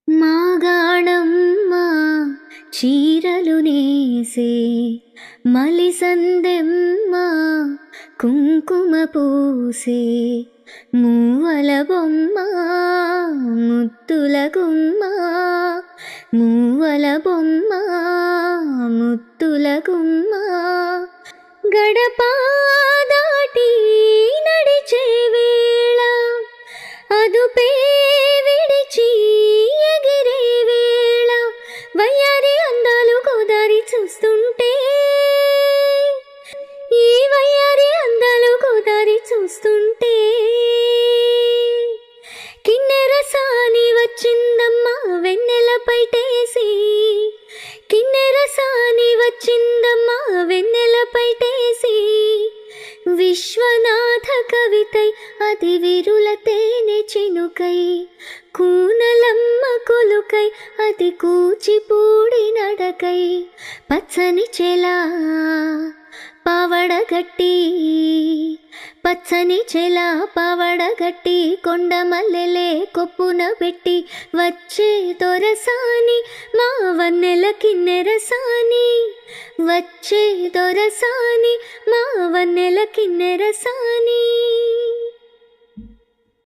మాగాణమ్మ చీరలు నేసే మలిసందెమ్మ కుంకుమ పూసే మూవల బొమ్మ ముత్తుల గుమ్మ మూవల బొమ్మ ముత్తుల గుమ్మ గడప దాటి నడిచే వేళ అదుపే విడిచి ఎగిరే వేళ వయ్యారి అందాలు గోదారి చూస్తుంటే ఈ వయ్యారి అందాలు గోదారి చూస్తుంటే కిన్నెర సాని వచ్చిందమ్మా వెన్నెల పైటేసి కిన్నెర సాని వచ్చిందమ్మా వెన్నెల పైటేసి విశ్వనాథ కవితై అది విరుల తేనె చినుకై కూనలమ్మ కొలుకై అది కూచిపూడి నడకై పచ్చని చెలా పావడగట్టి పచ్చని చెలా పావడగట్టి కొండ మల్లెలే కొప్పున పెట్టి వచ్చే దొరసాని మా వన్నెల కిన్నెరసాని వచ్చే దొరసాని మా వన్నెల కిన్నెరసాని.